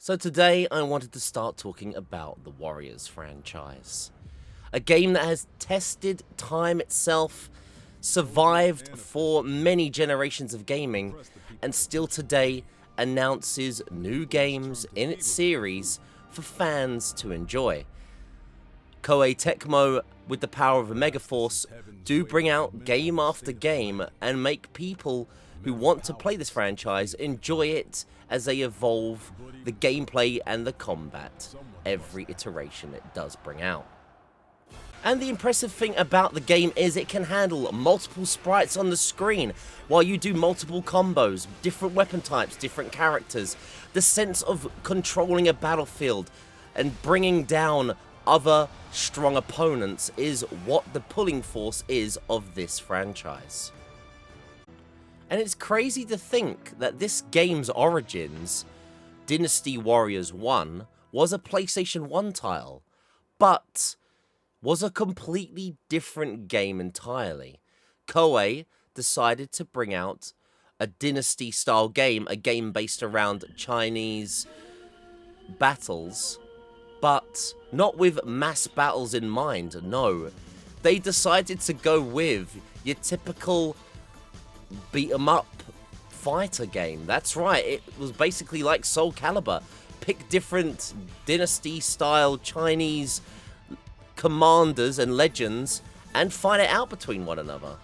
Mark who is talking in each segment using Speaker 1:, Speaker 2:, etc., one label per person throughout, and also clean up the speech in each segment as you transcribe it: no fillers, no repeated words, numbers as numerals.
Speaker 1: So today I wanted to start talking about the Warriors franchise. A game that has tested time itself, survived for many generations of gaming, and still today announces new games in its series for fans to enjoy. Koei Tecmo, with the power of a Megaforce, do bring out game after game and make people who want to play this franchise enjoy it as they evolve the gameplay and the combat every iteration it does bring out. And the impressive thing about the game is it can handle multiple sprites on the screen while you do multiple combos, different weapon types, different characters. The sense of controlling a battlefield and bringing down other strong opponents is what the pulling force is of this franchise. And it's crazy to think that this game's origins, Dynasty Warriors 1, was a PlayStation 1 title, but was a completely different game entirely. Koei decided to bring out a Dynasty style game, a game based around Chinese battles, but not with mass battles in mind, no. They decided to go with your typical beat 'em up fighter game. That's right, it was basically like Soul Calibur. Pick different Dynasty style Chinese commanders and legends and fight it out between one another.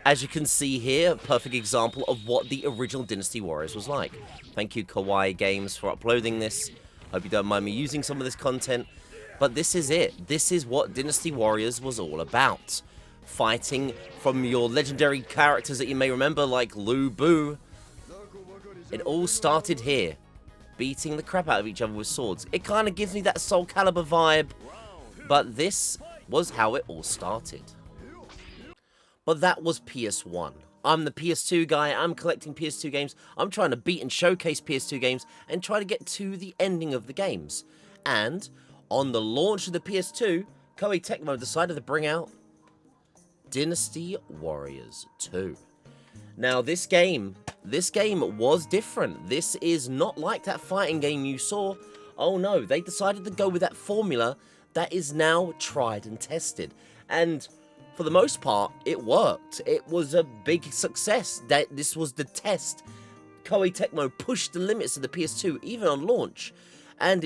Speaker 1: As you can see here, a perfect example of what the original Dynasty Warriors was like. Thank you Kawaii Games for uploading this. Hope you don't mind me using some of this content, but this is it. This is what Dynasty Warriors was all about. Fighting from your legendary characters that you may remember, like Lu Bu. It all started here, beating the crap out of each other with swords. It kind of gives me that Soul Calibur vibe, but this was how it all started. But that was PS1. I'm the PS2 guy, I'm collecting PS2 games, I'm trying to beat and showcase PS2 games, and try to get to the ending of the games. And, on the launch of the PS2, Koei Tecmo decided to bring out Dynasty Warriors 2. Now this game was different. This is not like that fighting game you saw. Oh no, they decided to go with that formula that is now tried and tested. And for the most part, it worked. It was a big success. This was the test. Koei Tecmo pushed the limits of the PS2, even on launch. And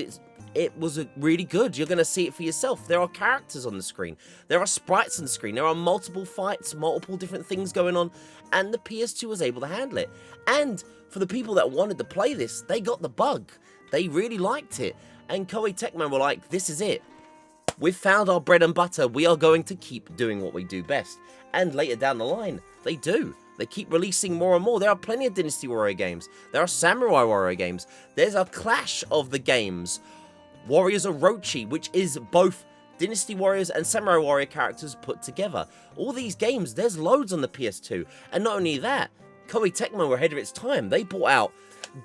Speaker 1: it was really good. You're going to see it for yourself. There are characters on the screen. There are sprites on the screen. There are multiple fights, multiple different things going on. And the PS2 was able to handle it. And for the people that wanted to play this, they got the bug. They really liked it. And Koei Tecmo were like, this is it. We've found our bread and butter. We are going to keep doing what we do best. And later down the line, they do. They keep releasing more and more. There are plenty of Dynasty Warrior games. There are Samurai Warrior games. There's a clash of the games. Warriors Orochi, which is both Dynasty Warriors and Samurai Warrior characters put together. All these games, there's loads on the PS2. And not only that, Koei Tecmo were ahead of its time. They brought out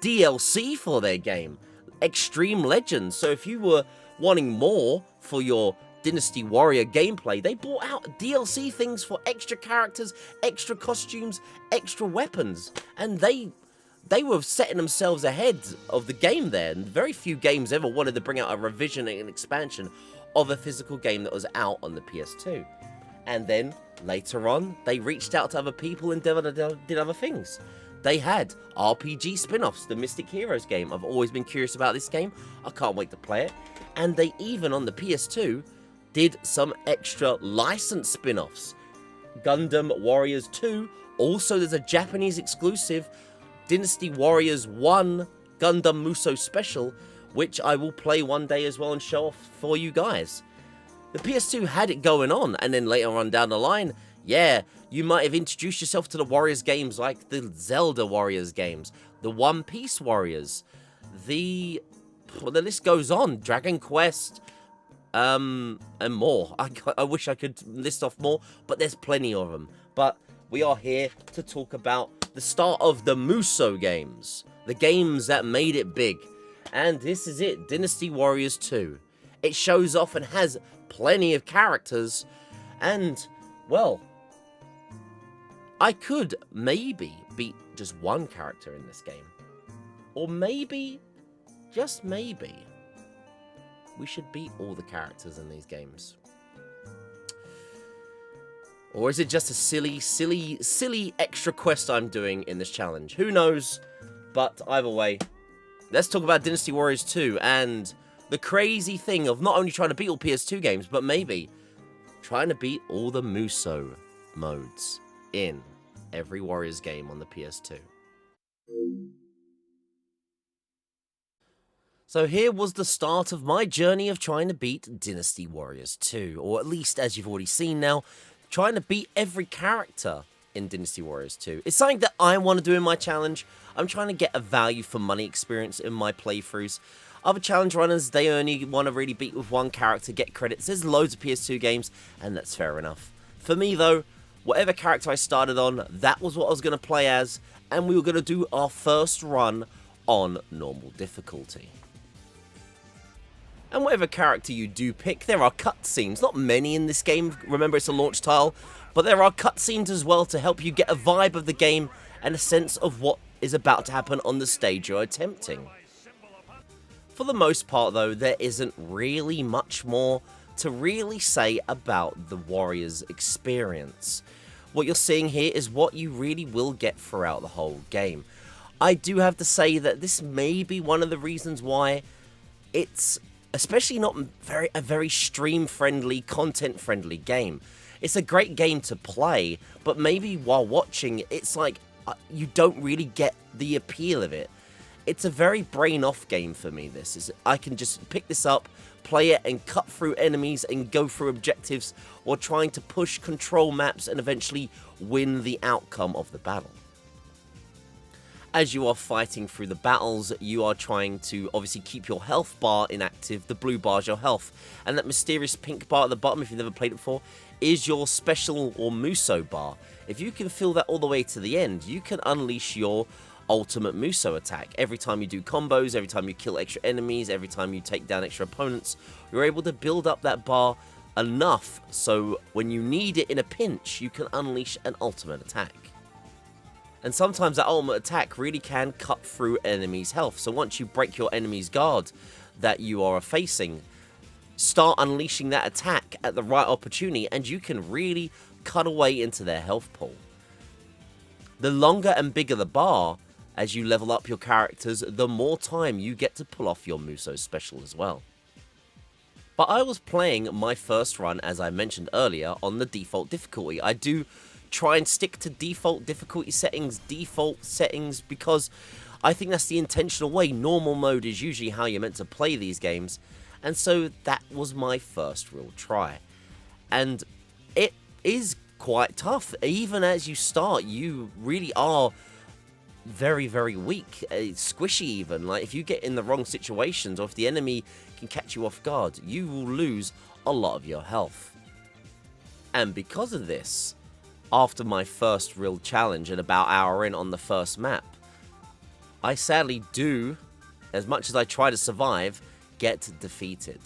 Speaker 1: DLC for their game. Extreme Legends. So if you were wanting more for your Dynasty Warrior gameplay, they brought out DLC things for extra characters, extra costumes, extra weapons, and they were setting themselves ahead of the game there, and very few games ever wanted to bring out a revision and an expansion of a physical game that was out on the PS2. And then, later on, they reached out to other people and did other things. They had RPG spin-offs, the Mystic Heroes game. I've always been curious about this game. I can't wait to play it. And they even, on the PS2, did some extra license spin-offs. Gundam Warriors 2. Also, there's a Japanese exclusive Dynasty Warriors 1 Gundam Musou Special, which I will play one day as well and show off for you guys. The PS2 had it going on, and then later on down the line, yeah, you might have introduced yourself to the Warriors games like the Zelda Warriors games, the One Piece Warriors, the list goes on, Dragon Quest, and more. I wish I could list off more, but there's plenty of them. But we are here to talk about the start of the Musou games, the games that made it big. And this is it, Dynasty Warriors 2. It shows off and has plenty of characters, and, well, I could maybe beat just one character in this game. Or maybe just maybe, we should beat all the characters in these games. Or is it just a silly extra quest I'm doing in this challenge? Who knows? But either way, let's talk about Dynasty Warriors 2 and the crazy thing of not only trying to beat all PS2 games, but maybe trying to beat all the Musou modes in every Warriors game on the PS2. So here was the start of my journey of trying to beat Dynasty Warriors 2, or at least, as you've already seen now, trying to beat every character in Dynasty Warriors 2. It's something that I want to do in my challenge. I'm trying to get a value for money experience in my playthroughs. Other challenge runners, they only want to really beat with one character, get credits. There's loads of PS2 games, and that's fair enough. For me, though, whatever character I started on, that was what I was going to play as, and we were going to do our first run on normal difficulty. And whatever character you do pick, there are cutscenes. Not many in this game, remember it's a launch tile, but there are cutscenes as well to help you get a vibe of the game and a sense of what is about to happen on the stage you're attempting. For the most part though, there isn't really much more to really say about the Warriors experience. What you're seeing here is what you really will get throughout the whole game. I do have to say that this may be one of the reasons why it's especially not a very stream-friendly, content-friendly game. It's a great game to play, but maybe while watching, it's like you don't really get the appeal of it. It's a very brain-off game for me, this. I can just pick this up, play it, and cut through enemies and go through objectives, or trying to push control maps and eventually win the outcome of the battle. As you are fighting through the battles, you are trying to obviously keep your health bar inactive. The blue bar is your health, and that mysterious pink bar at the bottom, if you've never played it before, is your special or Musou bar. If you can fill that all the way to the end, you can unleash your ultimate Musou attack. Every time you do combos, every time you kill extra enemies, every time you take down extra opponents, you're able to build up that bar enough so when you need it in a pinch, you can unleash an ultimate attack. And sometimes that ultimate attack really can cut through enemies' health. So once you break your enemy's guard that you are facing, start unleashing that attack at the right opportunity and you can really cut away into their health pool. The longer and bigger the bar, as you level up your characters, the more time you get to pull off your Musou special as well. But I was playing my first run, as I mentioned earlier, on the default difficulty. I do try and stick to default difficulty settings, because I think that's the intentional way. Normal mode is usually how you're meant to play these games, and so that was my first real try. And it is quite tough. Even as you start, you really are very, very weak, squishy even. Like if you get in the wrong situations, or if the enemy can catch you off guard, you will lose a lot of your health. And because of this, after my first real challenge and about an hour in on the first map, I sadly do, as much as I try to survive, get defeated.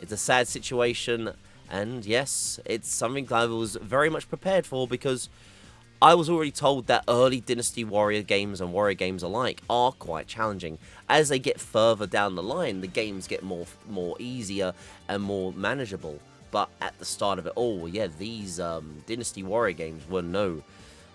Speaker 1: It's a sad situation, and yes, it's something I was very much prepared for, because I was already told that early Dynasty Warrior games and Warrior games alike are quite challenging. As they get further down the line, the games get more easier and more manageable. But at the start of it all, yeah, these Dynasty Warrior games were no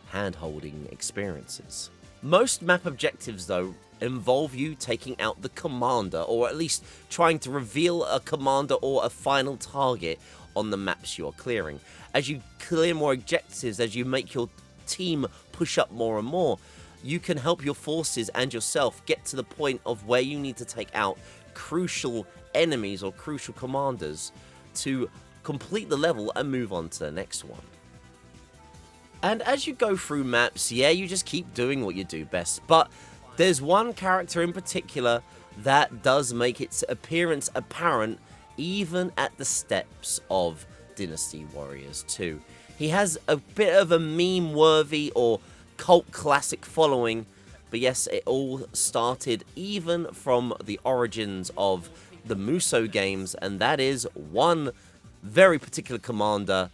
Speaker 1: hand-holding experiences. Most map objectives, though, involve you taking out the commander, or at least trying to reveal a commander or a final target on the maps you're clearing. As you clear more objectives, as you make your team push up more and more, you can help your forces and yourself get to the point of where you need to take out crucial enemies or crucial commanders to complete the level and move on to the next one. And as you go through maps, yeah, you just keep doing what you do best, but there's one character in particular that does make its appearance apparent even at the steps of Dynasty Warriors 2. He has a bit of a meme-worthy or cult classic following, but yes, it all started even from the origins of the Musou games, and that is one very particular commander,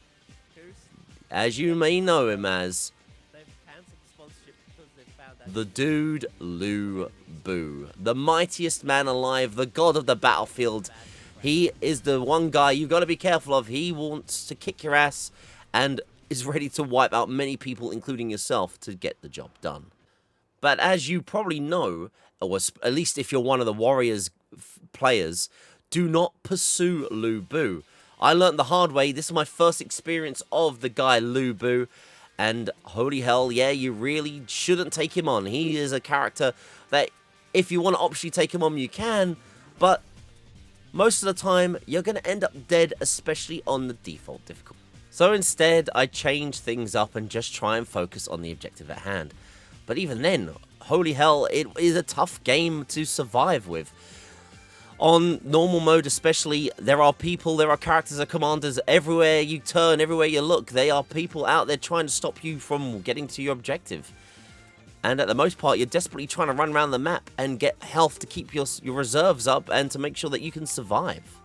Speaker 1: as you may know him as. They've cancelled the sponsorship because they've found The dude Lu Bu, the mightiest man alive, the god of the battlefield. He is the one guy you've got to be careful of. He wants to kick your ass and is ready to wipe out many people, including yourself, to get the job done. But as you probably know, or at least if you're one of the Warriors players, do not pursue Lu Bu. I learned the hard way. This is my first experience of the guy Lu Bu. And holy hell, yeah, you really shouldn't take him on. He is a character that if you want to optionally take him on, you can. But most of the time, you're going to end up dead, especially on the default difficulty. So instead, I change things up and just try and focus on the objective at hand. But even then, holy hell, it is a tough game to survive with. On normal mode especially, there are people, there are characters, there are commanders everywhere you turn, everywhere you look. There are people out there trying to stop you from getting to your objective. And at the most part, you're desperately trying to run around the map and get health to keep your reserves up and to make sure that you can survive.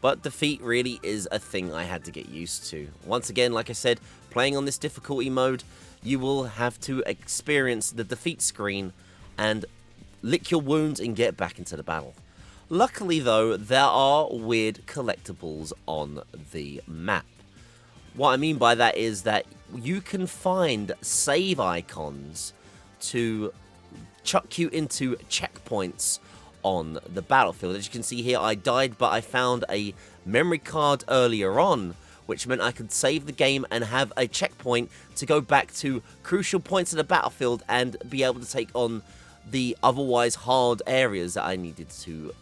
Speaker 1: But defeat really is a thing I had to get used to. Once again, like I said, playing on this difficulty mode, you will have to experience the defeat screen and lick your wounds and get back into the battle. Luckily though, there are weird collectibles on the map. What I mean by that is that you can find save icons to chuck you into checkpoints on the battlefield. As you can see here, I died, but I found a memory card earlier on, which meant I could save the game and have a checkpoint to go back to crucial points of the battlefield and be able to take on the otherwise hard areas that I needed to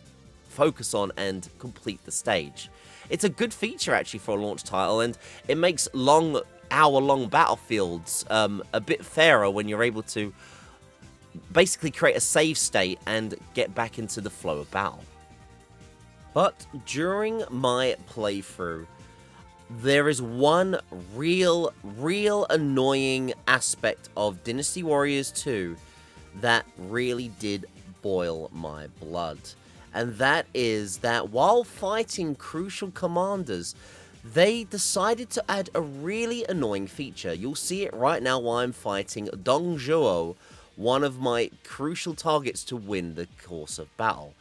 Speaker 1: focus on and complete the stage. It's a good feature actually for a launch title, and it makes long hour-long battlefields a bit fairer when you're able to basically create a save state and get back into the flow of battle. But during my playthrough, there is one real annoying aspect of Dynasty Warriors 2 that really did boil my blood. And that is that while fighting crucial commanders, they decided to add a really annoying feature. You'll see it right now while I'm fighting Dong Zhuo, one of my crucial targets to win the course of battle.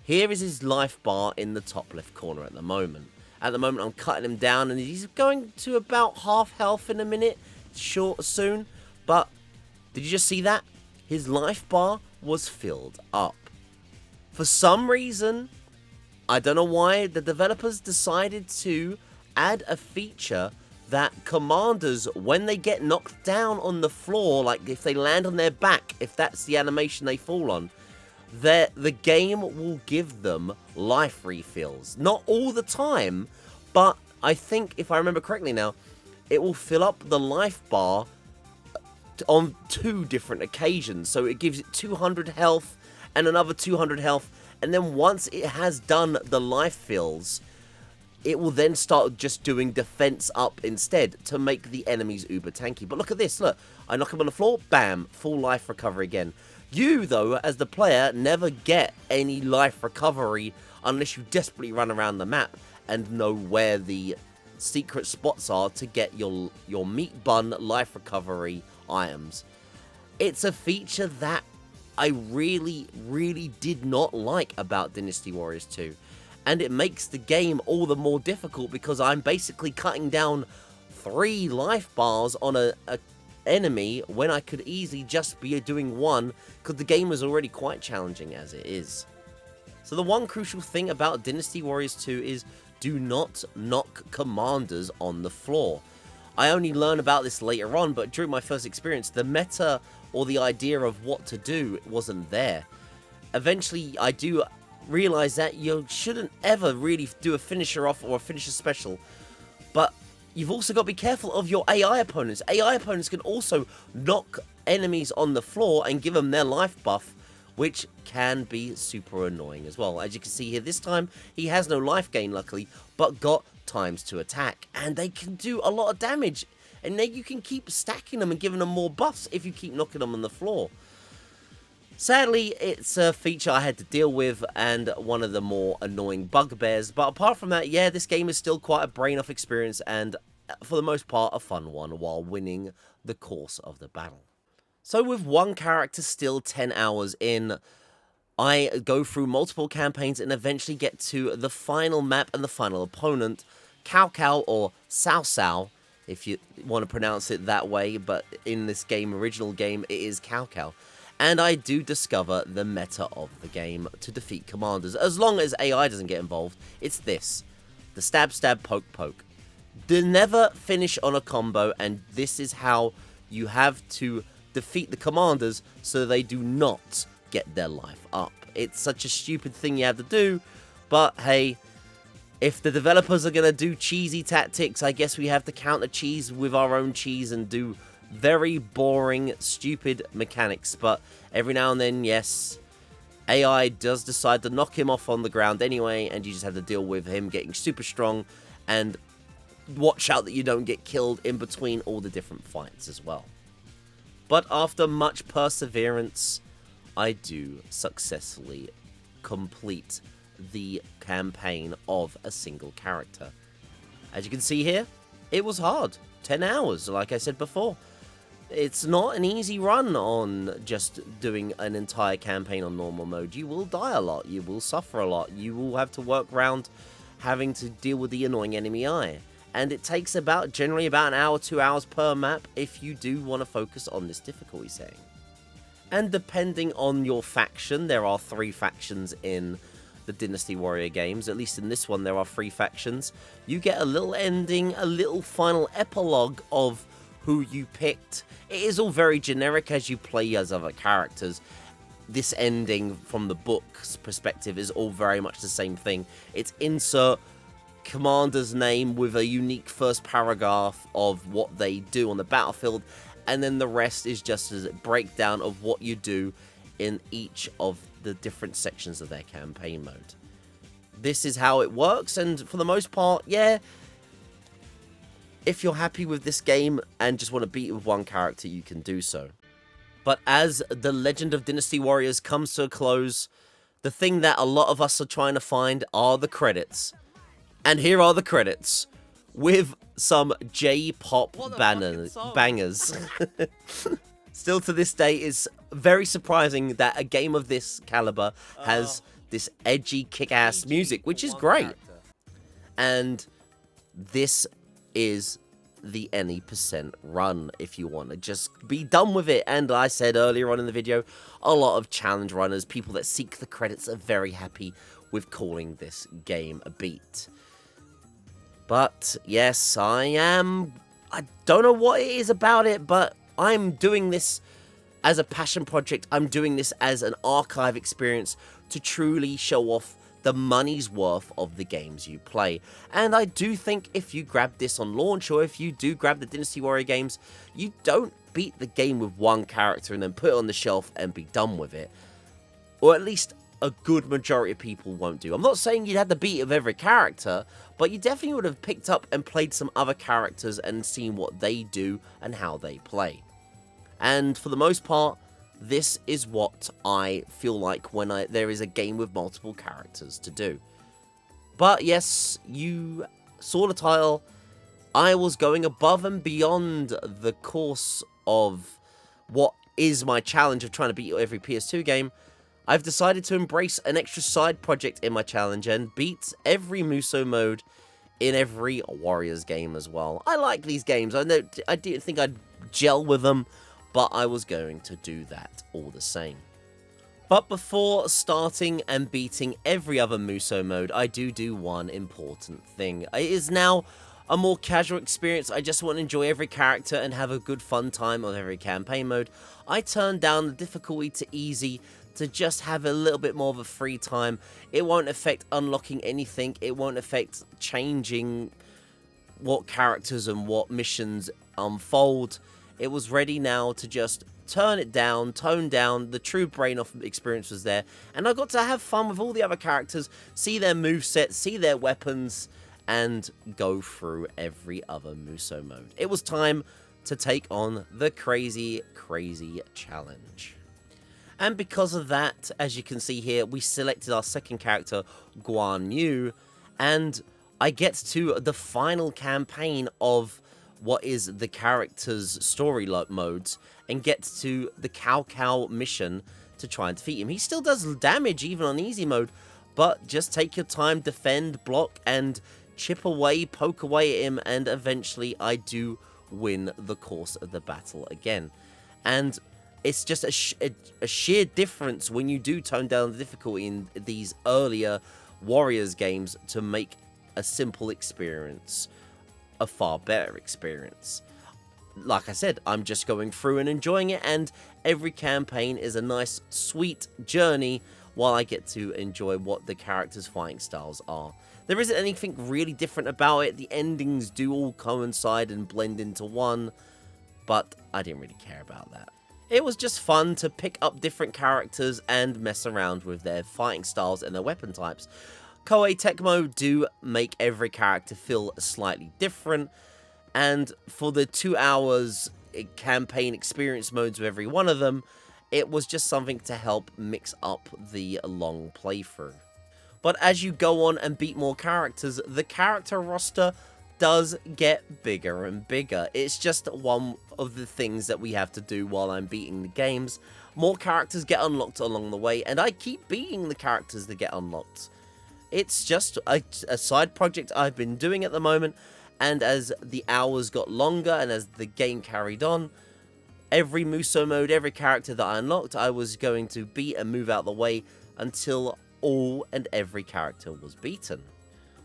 Speaker 1: Here is his life bar in the top left corner at the moment. At the moment I'm cutting him down and he's going to about half health in a minute, soon. But did you just see that? His life bar was filled up. For some reason, I don't know why, the developers decided to add a feature that commanders, when they get knocked down on the floor, like if they land on their back, if that's the animation they fall on, the game will give them life refills. Not all the time, but I think, if I remember correctly now, it will fill up the life bar on 2 different occasions. So it gives it 200 health and another 200 health, and then once it has done the life fills, it will then start just doing defense up instead to make the enemies uber tanky. But look at this, look, I knock him on the floor, bam, full life recovery again. You, though, as the player, never get any life recovery unless you desperately run around the map and know where the secret spots are to get your meat bun life recovery items. It's a feature that I really did not like about Dynasty Warriors 2. And it makes the game all the more difficult because I'm basically cutting down 3 life bars on a enemy when I could easily just be doing 1 because the game was already quite challenging as it is. So the one crucial thing about Dynasty Warriors 2 is do not knock commanders on the floor. I only learned about this later on, but during my first experience, the meta or the idea of what to do wasn't there. Eventually, I do realize that you shouldn't ever really do a finisher off or a finisher special, but you've also got to be careful of your AI opponents. AI opponents can also knock enemies on the floor and give them their life buff, which can be super annoying as well. As you can see here, this time he has no life gain, luckily, but got times to attack, and they can do a lot of damage, and then you can keep stacking them and giving them more buffs if you keep knocking them on the floor. Sadly, it's a feature I had to deal with and one of the more annoying bugbears, but apart from that, yeah, this game is still quite a brain-off experience and, for the most part, a fun one while winning the course of the battle. So with one character still 10 hours in, I go through multiple campaigns and eventually get to the final map and the final opponent, Cao Cao or Cao Cao, if you want to pronounce it that way, but in this game, original game, it is Cao Cao. And I do discover the meta of the game to defeat commanders. As long as AI doesn't get involved, it's this. The stab, stab, poke, poke. They never finish on a combo, and this is how you have to defeat the commanders so they do not get their life up. It's such a stupid thing you have to do, but hey, if the developers are going to do cheesy tactics, I guess we have to counter cheese with our own cheese and do very boring, stupid mechanics. But every now and then, yes, AI does decide to knock him off on the ground anyway, and you just have to deal with him getting super strong and watch out that you don't get killed in between all the different fights as well. But after much perseverance, I do successfully complete the campaign of a single character. As you can see here, it was hard. 10 hours, like I said before. It's not an easy run on just doing an entire campaign on normal mode. You will die a lot, you will suffer a lot, you will have to work around having to deal with the annoying enemy eye. And it takes generally about an hour, 2 hours per map if you do want to focus on this difficulty setting. And depending on your faction, there are 3 factions in the Dynasty Warrior games. At least in this one, there are 3 factions. You get a little ending, a little final epilogue of who you picked. It is all very generic as you play as other characters. This ending from the book's perspective is all very much the same thing. It's insert commander's name with a unique first paragraph of what they do on the battlefield, and then the rest is just a breakdown of what you do in each of the different sections of their campaign mode. This is how it works, and for the most part, yeah, if you're happy with this game and just want to beat it with one character, you can do so. But as the Legend of Dynasty Warriors comes to a close, the thing that a lot of us are trying to find are the credits. And here are the credits, with some J-pop bangers. Still to this day, it's very surprising that a game of this caliber has this edgy, kick-ass music, which is great. And this is the any % run if you want to just be done with it. And I said earlier on in the video, a lot of challenge runners, people that seek the credits, are very happy with calling this game a beat. But yes, I don't know what it is about it, but I'm doing this as a passion project. I'm doing this as an archive experience to truly show off the money's worth of the games you play. And I do think if you grab this on launch, or if you do grab the Dynasty Warrior games, you don't beat the game with one character and then put it on the shelf and be done with it. Or at least a good majority of people won't do. I'm not saying you'd have to beat it with every character, but you definitely would have picked up and played some other characters and seen what they do and how they play. And for the most part, this is what I feel like when there is a game with multiple characters to do. But yes, you saw the title. I was going above and beyond the course of what is my challenge of trying to beat every PS2 game. I've decided to embrace an extra side project in my challenge and beat every Musou mode in every Warriors game as well. I like these games. I didn't think I'd gel with them, but I was going to do that all the same. But before starting and beating every other Musou mode, I do one important thing. It is now a more casual experience. I just want to enjoy every character and have a good fun time on every campaign mode. I turned down the difficulty to easy to just have a little bit more of a free time. It won't affect unlocking anything. It won't affect changing what characters and what missions unfold. It was ready now to just turn it down, tone down. The true brain-off experience was there. And I got to have fun with all the other characters, see their movesets, see their weapons, and go through every other Musou mode. It was time to take on the crazy, crazy challenge. And because of that, as you can see here, we selected our second character, Guan Yu, and I get to the final campaign of what is the character's story modes and get to the Cow Cow mission to try and defeat him. He still does damage even on easy mode, but just take your time, defend, block, and chip away, poke away at him, and eventually I do win the course of the battle again. And it's just a sheer difference when you do tone down the difficulty in these earlier Warriors games to make a simple experience a far better experience. Like I said, I'm just going through and enjoying it, and every campaign is a nice, sweet journey while I get to enjoy what the characters' fighting styles are. There isn't anything really different about it. The endings do all coincide and blend into one, but I didn't really care about that. It was just fun to pick up different characters and mess around with their fighting styles and their weapon types. Koei Tecmo do make every character feel slightly different, and for the 2 hours campaign experience modes with every one of them, it was just something to help mix up the long playthrough. But as you go on and beat more characters, the character roster does get bigger and bigger. It's just one of the things that we have to do while I'm beating the games. More characters get unlocked along the way, and I keep beating the characters that get unlocked. It's just a side project I've been doing at the moment, and as the hours got longer and as the game carried on, every Musou mode, every character that I unlocked, I was going to beat and move out the way until all and every character was beaten.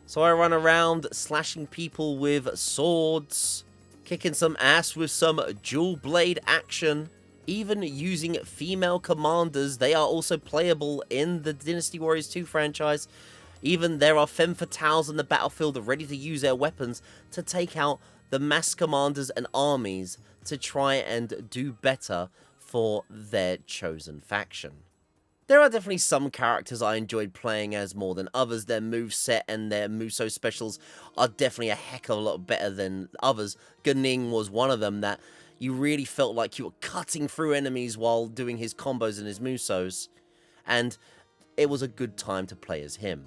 Speaker 1: So I run around slashing people with swords, kicking some ass with some dual blade action, even using female commanders. They are also playable in the Dynasty Warriors 2 franchise. Even there are femme fatales on the battlefield ready to use their weapons to take out the mass commanders and armies to try and do better for their chosen faction. There are definitely some characters I enjoyed playing as more than others. Their moveset and their Musou specials are definitely a heck of a lot better than others. Ganing was one of them that you really felt like you were cutting through enemies while doing his combos and his Musous, and it was a good time to play as him.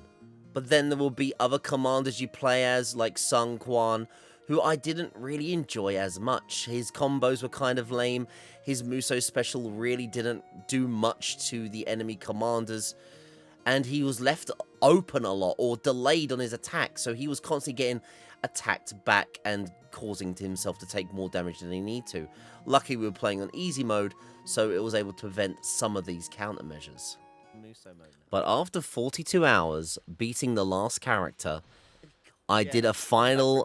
Speaker 1: But then there will be other commanders you play as, like Sun Quan, who I didn't really enjoy as much. His combos were kind of lame. His Musou special really didn't do much to the enemy commanders, and he was left open a lot or delayed on his attack, so he was constantly getting attacked back and causing himself to take more damage than he needed to. Luckily, we were playing on easy mode, so it was able to prevent some of these countermeasures. But after 42 hours beating the last character, I did a final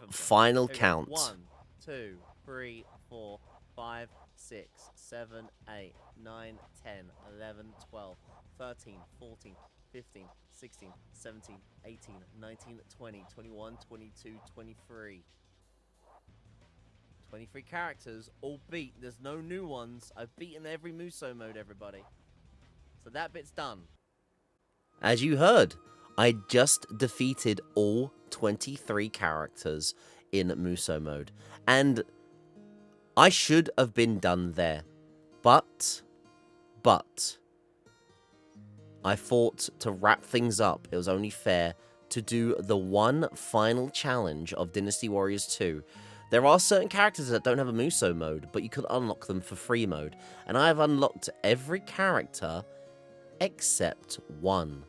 Speaker 1: count.
Speaker 2: 1, 2, 3, 4, 5, 6, 7, 8, 9, 10, 11, 12, 13, 14, 15, 16, 17, 18, 19, 20, 21, 22, 23. 23 characters, all beat. There's no new ones. I've beaten every Musou mode, everybody. So that bit's done.
Speaker 1: As you heard, I just defeated all 23 characters in Musou mode, and I should have been done there, but I thought to wrap things up, it was only fair to do the one final challenge of Dynasty Warriors 2. There are certain characters that don't have a Musou mode, but you could unlock them for free mode, and I have unlocked every character except one.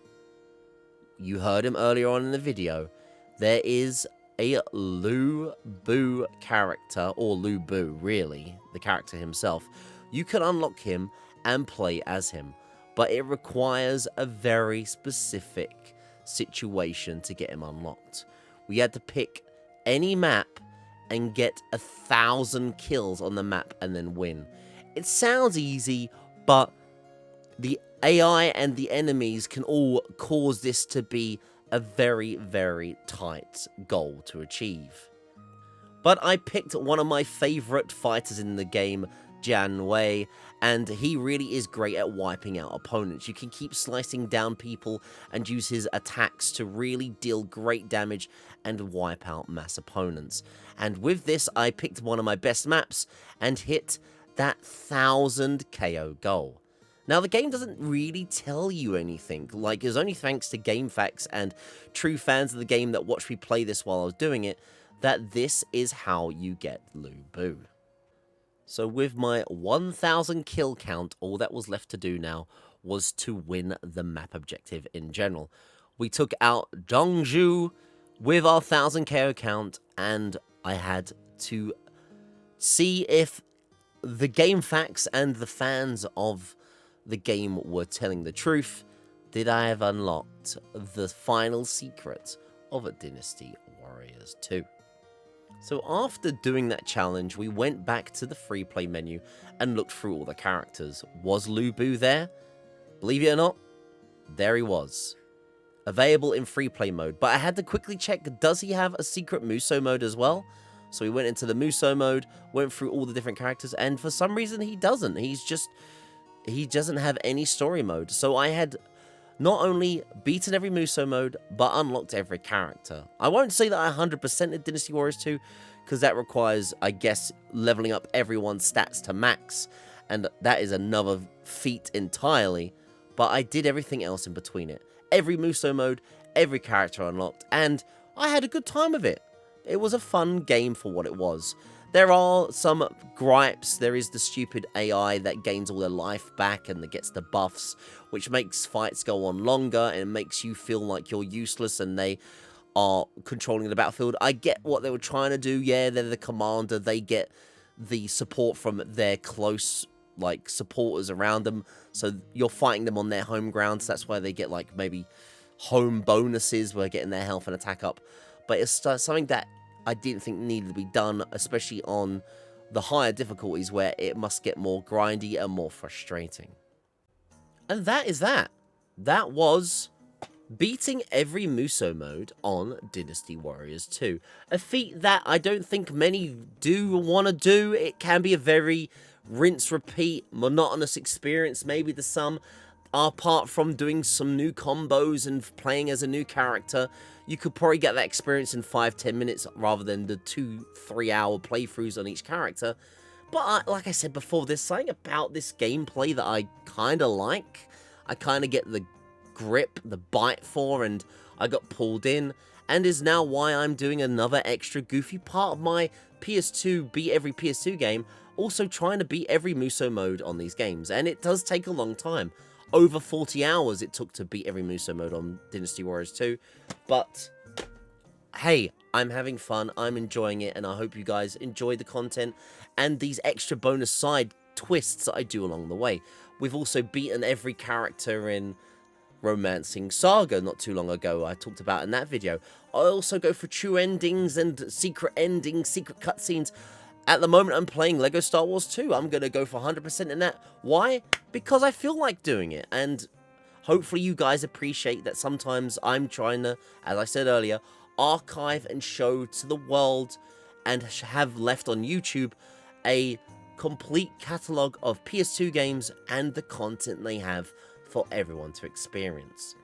Speaker 1: You heard him earlier on in the video. There is a Lu Bu character, or Lu Bu, really, the character himself. You can unlock him and play as him, but it requires a very specific situation to get him unlocked. We had to pick any map and get 1,000 kills on the map and then win. It sounds easy, but the AI and the enemies can all cause this to be a very, very tight goal to achieve. But I picked one of my favorite fighters in the game, Jian Wei, and he really is great at wiping out opponents. You can keep slicing down people and use his attacks to really deal great damage and wipe out mass opponents. And with this, I picked one of my best maps and hit that 1,000 KO goal. Now, the game doesn't really tell you anything. Like, it was only thanks to GameFAQs and true fans of the game that watched me play this while I was doing it, that this is how you get Lu Bu. So with my 1000 kill count, all that was left to do now was to win the map objective in general. We took out Dongju with our 1000 KO count, and I had to see if the game facts and the fans of the game were telling the truth. Did I have unlocked the final secret of a Dynasty Warriors 2? So after doing that challenge, we went back to the free play menu and looked through all the characters. Was Lu Bu there? Believe it or not, there he was. Available in free play mode. But I had to quickly check, does he have a secret Musou mode as well? So we went into the Musou mode, went through all the different characters, and for some reason he doesn't. He doesn't have any story mode. So I had not only beaten every Musou mode, but unlocked every character. I won't say that I 100%ed Dynasty Warriors 2, because that requires, I guess, leveling up everyone's stats to max, and that is another feat entirely, but I did everything else in between it. Every Musou mode, every character unlocked, and I had a good time with it. It was a fun game for what it was. There are some gripes. There is the stupid AI that gains all their life back and that gets the buffs, which makes fights go on longer and it makes you feel like you're useless and they are controlling the battlefield. I get what they were trying to do. Yeah, they're the commander. They get the support from their close, like, supporters around them. So you're fighting them on their home ground. So that's why they get, like, maybe home bonuses where getting their health and attack up. But it's something that I didn't think needed to be done, especially on the higher difficulties where it must get more grindy and more frustrating. And that is that. That was beating every Musou mode on Dynasty Warriors 2. A feat that I don't think many do want to do. It can be a very rinse-repeat, monotonous experience, maybe to some. Apart from doing some new combos and playing as a new character, you could probably get that experience in 5-10 minutes rather than the 2-3 hour playthroughs on each character. But like I said before, there's something about this gameplay that I kind of like. I kind of get the grip, the bite for, and I got pulled in. And is now why I'm doing another extra goofy part of my PS2 beat every PS2 game. Also trying to beat every Musou mode on these games. And it does take a long time. Over 40 hours it took to beat every Musou mode on Dynasty Warriors 2. But, hey, I'm having fun, I'm enjoying it, and I hope you guys enjoy the content and these extra bonus side twists that I do along the way. We've also beaten every character in Romancing Saga not too long ago, I talked about in that video. I also go for true endings and secret endings, secret cutscenes. At the moment, I'm playing LEGO Star Wars 2. I'm going to go for 100% in that. Why? Because I feel like doing it. And hopefully you guys appreciate that sometimes I'm trying to, as I said earlier, archive and show to the world and have left on YouTube a complete catalogue of PS2 games and the content they have for everyone to experience.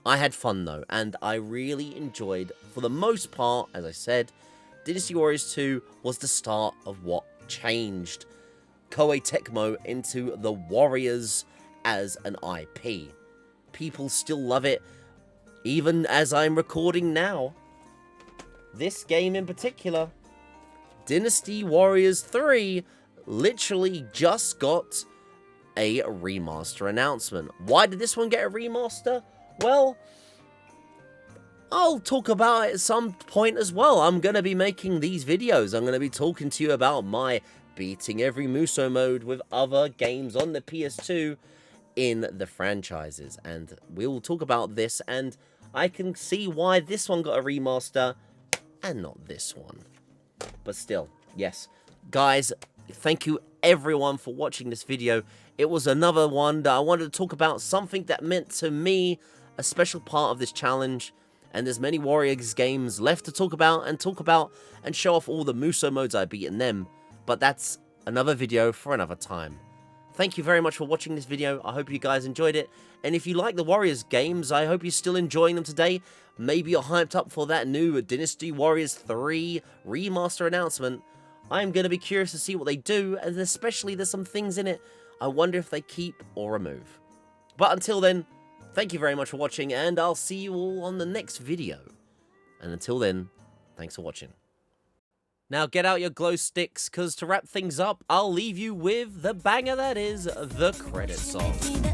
Speaker 1: I had fun though, and I really enjoyed, for the most part, as I said, Dynasty Warriors 2 was the start of what changed Koei Tecmo into the Warriors as an IP. People still love it, even as I'm recording now. This game in particular, Dynasty Warriors 3, literally just got a remaster announcement. Why did this one get a remaster? Well, I'll talk about it at some point as well. I'm going to be making these videos. I'm going to be talking to you about my beating every Musou mode with other games on the PS2 in the franchises. And we'll talk about this, and I can see why this one got a remaster and not this one. But still, yes. Guys, thank you everyone for watching this video. It was another one that I wanted to talk about, something that meant to me a special part of this challenge. And there's many Warriors games left to talk about and show off all the Musou modes I beat in them. But that's another video for another time. Thank you very much for watching this video. I hope you guys enjoyed it. And if you like the Warriors games, I hope you're still enjoying them today. Maybe you're hyped up for that new Dynasty Warriors 3 remaster announcement. I'm going to be curious to see what they do, and especially there's some things in it I wonder if they keep or remove. But until then, thank you very much for watching, and I'll see you all on the next video. And until then, thanks for watching. Now get out your glow sticks, because to wrap things up, I'll leave you with the banger that is the credit song.